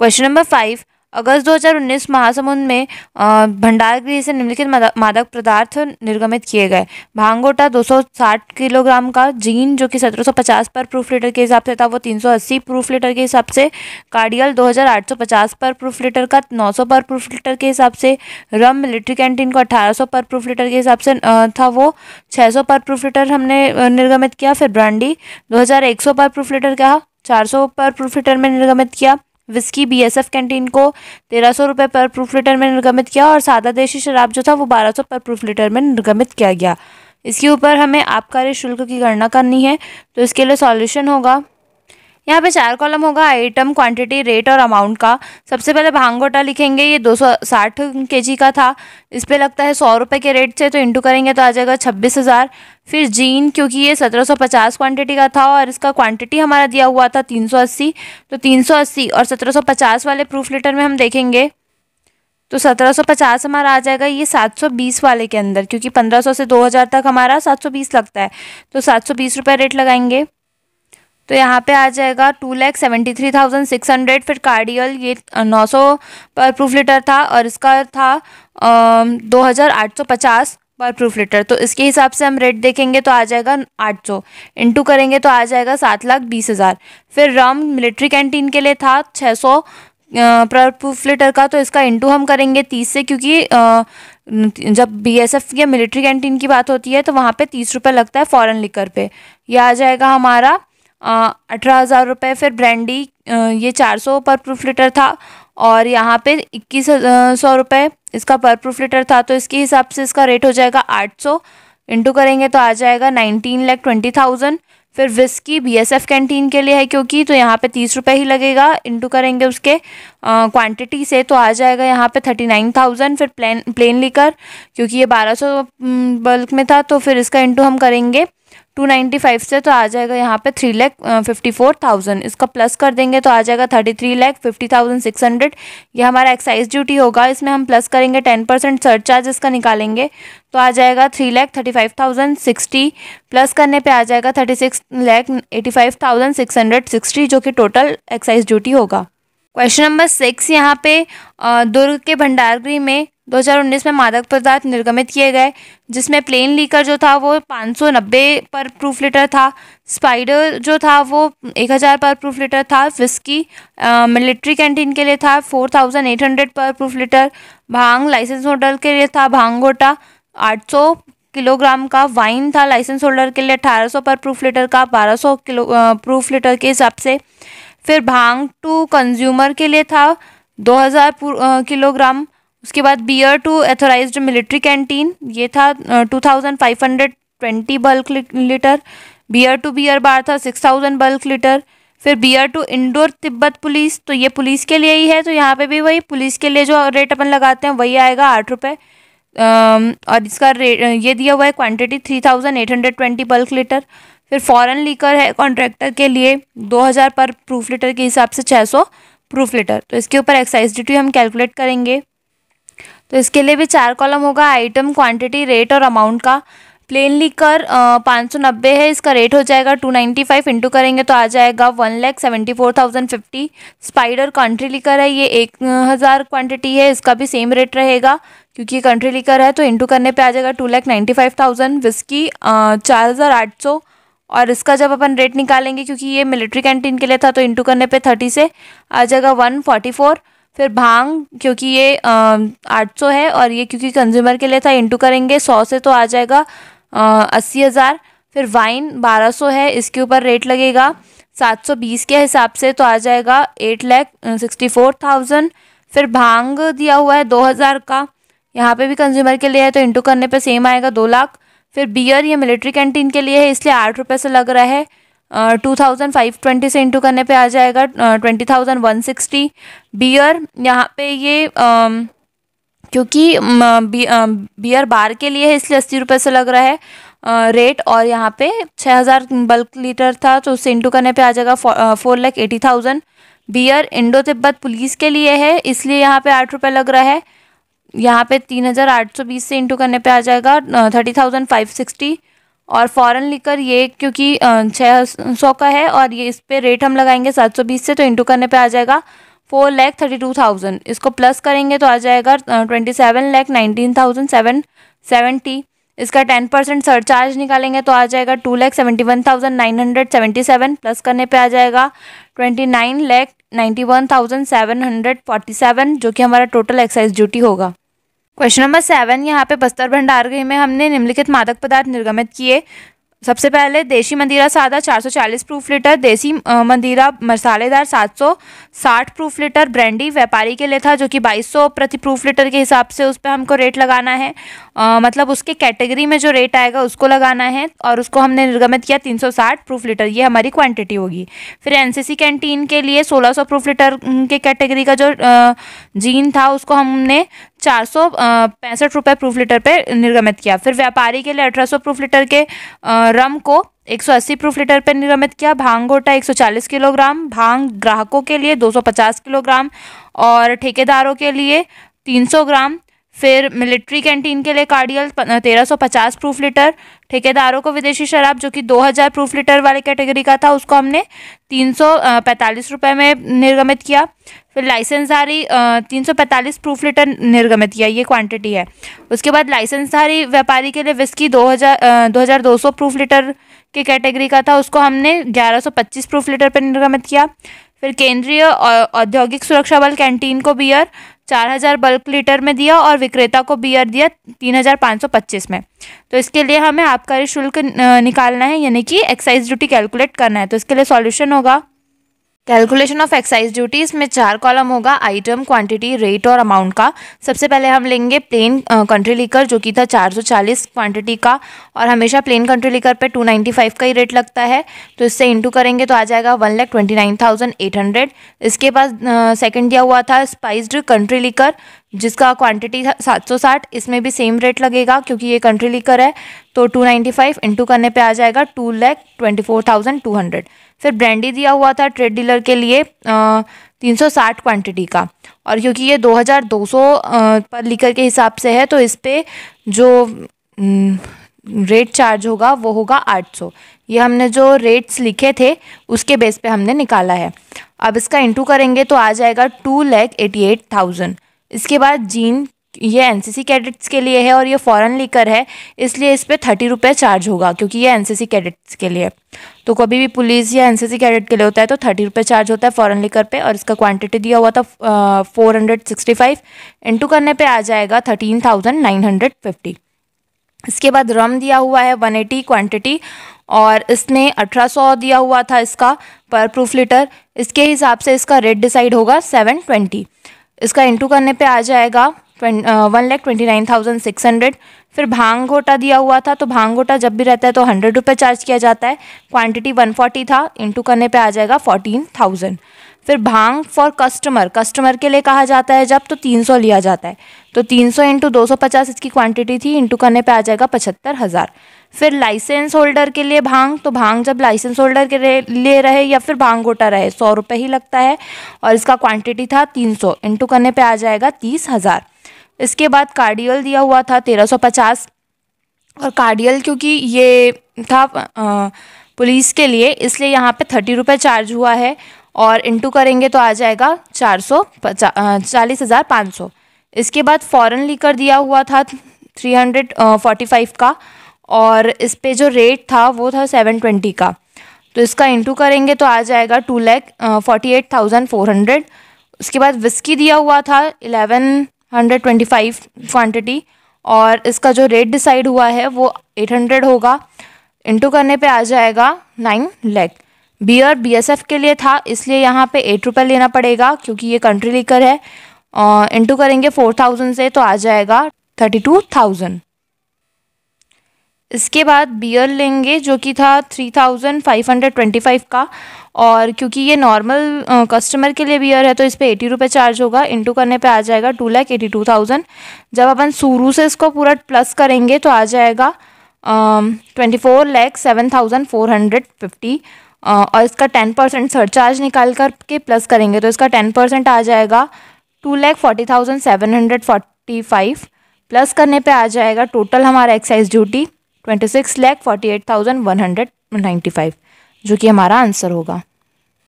Question number 5, अगस्त 2019 महासमुंद में भंडारगृह से निम्नलिखित मादक पदार्थ निर्गमित किए गए। भांग गोटा 260 किलोग्राम का, जीन जो कि 1750 पर प्रूफ लीटर के हिसाब से था वो 380 प्रूफ लीटर के हिसाब से, कार्डियल 2850 पर प्रूफ लीटर का 900 पर प्रूफ लीटर के हिसाब से, रम मिलिट्री कैंटीन को 1800 पर प्रूफ लीटर के हिसाब से था वो 600 पर प्रूफ लीटर हमने निर्गमित किया। फिर ब्रांडी 2100 पर प्रूफ लीटर का 400 पर प्रूफ लीटर में निर्गमित किया। विस्की बीएसएफ कैंटीन को 1300 रुपये पर प्रूफ लीटर में निर्गमित किया और सादा देशी शराब जो था वो 1200 पर प्रूफ लीटर में निर्गमित किया गया। इसके ऊपर हमें आबकारी शुल्क की गणना करनी है, तो इसके लिए सॉल्यूशन होगा, यहाँ पे 4 कॉलम होगा, आइटम, क्वांटिटी, रेट और अमाउंट का। सबसे पहले भांग गोटा लिखेंगे, ये 260 केजी का था, इस पे लगता है 100 रुपये के रेट से, तो इंटू करेंगे तो आ जाएगा 26,000। फिर जीन, क्योंकि ये 1750 क्वांटिटी का था और इसका क्वांटिटी हमारा दिया हुआ था 380, तो 380 और 1750 वाले प्रूफ लीटर में हम देखेंगे तो 1750 हमारा आ जाएगा ये 720 वाले के अंदर, क्योंकि 1500 से 2000 तक हमारा 720 लगता है, तो 720 रुपये रेट लगाएंगे, तो यहाँ पे आ जाएगा 2,73,600। फिर कार्डियल ये 900 पर प्रूफ लीटर था और इसका था 2,850 पर प्रूफ लीटर, तो इसके हिसाब से हम रेट देखेंगे तो आ जाएगा 800, इंटू करेंगे तो आ जाएगा 7,20,000। फिर रम मिलिट्री कैंटीन के लिए था 600 पर प्रूफ लीटर का, तो इसका इंटू हम करेंगे 30 से, क्योंकि जब बीएसएफ या मिलिट्री कैंटीन की बात होती है तो वहाँ पे 30 रुपये लगता है फॉरेन लिकर पे। यह आ जाएगा हमारा 18,000 रुपये। फिर ब्रांडी ये 400 पर प्रूफ लीटर था और यहाँ पे 2100 रुपये इसका पर प्रूफ लीटर था, तो इसके हिसाब से इसका रेट हो जाएगा 800, इंटू करेंगे तो आ जाएगा 19,20,000। फिर विस्की बीएसएफ कैंटीन के लिए है क्योंकि, तो यहाँ पे 30 रुपये ही लगेगा, इंटू करेंगे उसके क्वांटिटी से तो आ जाएगा यहाँ पे 39,000। फिर प्लेन लिकर, क्योंकि ये 1200 बल्क में था, तो फिर इसका इंटू हम करेंगे 295 से, तो आ जाएगा यहाँ पे 3,54,000। इसका प्लस कर देंगे तो आ जाएगा 33,50,600। ये हमारा एक्साइज ड्यूटी होगा, इसमें हम प्लस करेंगे 10% सरचार्ज इसका निकालेंगे तो आ जाएगा 3,35,660, प्लस करने पे आ जाएगा 36,85,660 जो कि टोटल एक्साइज ड्यूटी होगा। क्वेश्चन नंबर 6, यहाँ पे दुर्ग के भंडारगृह में 2019 में मादक पदार्थ निर्गमित किए गए, जिसमें प्लेन लीकर जो था वो 590 पर प्रूफ लीटर था, स्पाइडर जो था वो 1000 पर प्रूफ लीटर था, विस्की मिलिट्री कैंटीन के लिए था 4,800 पर प्रूफ लीटर, भांग लाइसेंस होल्डर के लिए था भांग गोटा 800 किलोग्राम का, वाइन था लाइसेंस होल्डर के लिए 1800 पर प्रूफ लीटर का 1200 किलो प्रूफ लीटर के हिसाब से। फिर भांग टू कंज्यूमर के लिए था 2000 किलोग्राम। उसके बाद beer to authorized military canteen ये था 2520 bulk litre. Beer to beer bar था 6000 बल्क लीटर। फिर beer to Indo Tibet police, तो ये पुलिस के लिए ही है, तो यहाँ पे भी वही पुलिस के लिए जो रेट अपन लगाते हैं वही आएगा 8 रुपये। और इसका रेट ये दिया हुआ है क्वांटिटी 3820 बल्क लीटर। फिर फॉरेन लीकर है कॉन्ट्रैक्टर के लिए 2000 पर प्रूफ लीटर के हिसाब से 600 प्रूफ लीटर। तो इसके ऊपर एक्साइज ड्यूटी हम कैलकुलेट करेंगे, तो इसके लिए भी 4 कॉलम होगा, आइटम, क्वांटिटी, रेट और अमाउंट का। प्लेन लीकर 590 है, इसका रेट हो जाएगा 295, इंटू करेंगे तो आ जाएगा 1,74,050। स्पाइडर कंट्री लीकर है, ये 1000 क्वांटिटी है, इसका भी सेम रेट रहेगा क्योंकि ये कंट्री लीकर है, तो इंटू करने पे आ जाएगा 2,95,000। विस्की 4,800 और इसका जब अपन रेट निकालेंगे क्योंकि ये मिलिट्री कैंटीन के लिए था तो इंटू करने पे 30 से आ जाएगा 144। फिर भांग क्योंकि ये 800 है और ये क्योंकि कंज्यूमर के लिए था इंटू करेंगे 100 से तो आ जाएगा 80,000। फिर वाइन 1200 है, इसके ऊपर रेट लगेगा 720 के हिसाब से तो आ जाएगा 8,64,000। फिर भांग दिया हुआ है 2000 का, यहाँ पे भी कंज्यूमर के लिए है तो इंटू करने पे सेम आएगा 2 लाख। फिर बियर ये मिलिट्री कैंटीन के लिए है इसलिए 8 रुपये से लग रहा है 2520 से इंटू करने पे आ जाएगा 20,160। बियर यहाँ पे ये क्योंकि बियर बार के लिए है इसलिए 80 रुपये से लग रहा है रेट, और यहाँ पे 6000 बल्क लीटर था तो उससे इंटू करने पे आ जाएगा 4,80,000। बियर इंडो तिब्बत पुलिस के लिए है इसलिए यहाँ पे 8 रुपये लग रहा है, यहाँ पे 3,820 से इंटू करने पे आ जाएगा 30,560। और फॉरेन लिकर ये क्योंकि 600 का है और ये इस पे रेट हम लगाएंगे 720 से तो इंटू करने पे आ जाएगा 4,32,000। इसको प्लस करेंगे तो आ जाएगा 27,19,770। इसका 10% सरचार्ज निकालेंगे तो आ जाएगा 2,71,977। प्लस करने पे आ जाएगा 29,91,747, जो कि हमारा टोटल एक्साइज ड्यूटी होगा। क्वेश्चन नंबर 7, यहाँ पे बस्तर भंडारगृह में हमने निम्नलिखित मादक पदार्थ निर्गमित किए। सबसे पहले देशी मदिरा सादा 440 प्रूफ लीटर, देसी मदिरा मसालेदार 760 प्रूफ लीटर, ब्रांडी व्यापारी के लिए था जो कि 2200 प्रति प्रूफ लीटर के हिसाब से उस पर हमको रेट लगाना है, मतलब उसके कैटेगरी में जो रेट आएगा उसको लगाना है, और उसको हमने निर्गमित किया 360 प्रूफ लीटर, ये हमारी क्वांटिटी होगी। फिर एनसीसी कैंटीन के लिए 1600 प्रूफ लीटर के कैटेगरी का जो जीन था उसको हमने 465 रुपये प्रूफ लीटर पे निर्गमित किया। फिर व्यापारी के लिए 1800 प्रूफ लीटर के रम को 180 प्रूफ लीटर पे निर्गमित किया। भांग गोटा 140 किलोग्राम, भांग ग्राहकों के लिए 250 किलोग्राम और ठेकेदारों के लिए 300 ग्राम। फिर मिलिट्री कैंटीन के लिए कार्डियल 1350 प्रूफ लीटर, ठेकेदारों को विदेशी शराब जो कि 2000 प्रूफ लीटर वाले कैटेगरी का था उसको हमने 345 रुपये में निर्गमित किया। फिर लाइसेंसधारी 345 प्रूफ लीटर निर्गमित किया, ये क्वांटिटी है। उसके बाद लाइसेंसधारी व्यापारी के लिए विस्की 2200 प्रूफ लीटर के कैटेगरी का था, उसको हमने 1125 प्रूफ लीटर पर निर्गमित किया। फिर केंद्रीय औद्योगिक सुरक्षा बल कैंटीन को बियर 4000 बल्क लीटर में दिया और विक्रेता को बियर दिया 3525 में। तो इसके लिए हमें आबकारी शुल्क निकालना है, यानी कि एक्साइज ड्यूटी कैलकुलेट करना है। तो इसके लिए सॉल्यूशन होगा कैलकुलेशन ऑफ एक्साइज ड्यूटी। इसमें 4 कॉलम होगा, आइटम, क्वांटिटी, रेट और अमाउंट का। सबसे पहले हम लेंगे प्लेन कंट्री लिकर जो कि था 440 क्वांटिटी का, और हमेशा प्लेन कंट्री लिकर पे 295 का ही रेट लगता है, तो इससे इंटू करेंगे तो आ जाएगा 1,29,800। इसके बाद सेकंड दिया हुआ था स्पाइस्ड कंट्री लिकर जिसका क्वांटिटी 760, इसमें भी सेम रेट लगेगा क्योंकि ये कंट्री लिकर है, तो 295 इंटू करने पे आ जाएगा 2,24,200। फिर ब्रांडी दिया हुआ था ट्रेड डीलर के लिए 360 क्वांटिटी का, और क्योंकि ये 2200 पर लीटर के हिसाब से है तो इस पर जो रेट चार्ज होगा वो होगा 800। ये हमने जो रेट्स लिखे थे उसके बेस पे हमने निकाला है। अब इसका इंटू करेंगे तो आ जाएगा 2,88,000। इसके बाद जीन, ये एनसीसी कैडेट्स के लिए है और ये फॉरेन लीकर है, इसलिए इस पर 30 रुपये चार्ज होगा क्योंकि ये एनसीसी कैडेट्स के लिए। तो कभी भी पुलिस या एनसीसी कैडेट के लिए होता है तो 30 रुपये चार्ज होता है फॉरेन लीकर पे, और इसका क्वांटिटी दिया हुआ था 465, इंटू करने पे आ जाएगा 13,950। इसके बाद रम दिया हुआ है 180 क्वांटिटी, और इसमें 1800 दिया हुआ था इसका पर प्रूफ लीटर, इसके हिसाब से इसका रेट डिसाइड होगा 720। इसका इंटू करने पे आ जाएगा 1,29,600। फिर भांग घोटा दिया हुआ था, तो भांग घोटा जब भी रहता है तो 100 रुपये चार्ज किया जाता है, क्वांटिटी 140 था, इंटू करने पे आ जाएगा 14,000। फिर भांग फॉर कस्टमर के लिए कहा जाता है जब, तो 300 लिया जाता है, तो 300 इंटू 250 इसकी क्वांटिटी थी, इंटू करने पे आ जाएगा 75,000। फिर लाइसेंस होल्डर के लिए भांग, तो भांग जब लाइसेंस होल्डर के लिए रहे या फिर भांग गोटा रहे 100 रुपये ही लगता है, और इसका क्वांटिटी था 300, इंटू करने पे आ जाएगा 30,000। इसके बाद कार्डियल दिया हुआ था 1350, और कार्डियल क्योंकि ये था पुलिस के लिए इसलिए यहाँ पे 30 रुपये चार्ज हुआ है, और इंटू करेंगे तो आ जाएगा 40,500। इसके बाद फॉरेन लीकर दिया हुआ था 345 का, और इस पे जो रेट था वो था 720 का, तो इसका इंटू करेंगे तो आ जाएगा 2,48,400। उसके बाद विस्की दिया हुआ था 1125 क्वांटिटी, और इसका जो रेट डिसाइड हुआ है वो 800 होगा, इंटू करने पे आ जाएगा 9 लाख। बियर बीएसएफ के लिए था इसलिए यहाँ पे 8 रुपये लेना पड़ेगा क्योंकि ये कंट्री लीकर है, इंटू करेंगे 4,000 से तो आ जाएगा 32,000। इसके बाद बियर लेंगे जो कि था 3,525 का, और क्योंकि ये नॉर्मल कस्टमर के लिए बियर है तो इस पर 80 रुपये चार्ज होगा, इंटू करने पे आ जाएगा 2,82,000। जब अपन शुरू से इसको पूरा प्लस करेंगे तो आ जाएगा 24,07,450, और इसका 10% सरचार्ज निकाल कर के प्लस करेंगे तो इसका 10% आ जाएगा 2,40,745। प्लस करने पे आ जाएगा टोटल हमारा एक्साइज ड्यूटी 26,48,195, जो कि हमारा आंसर होगा।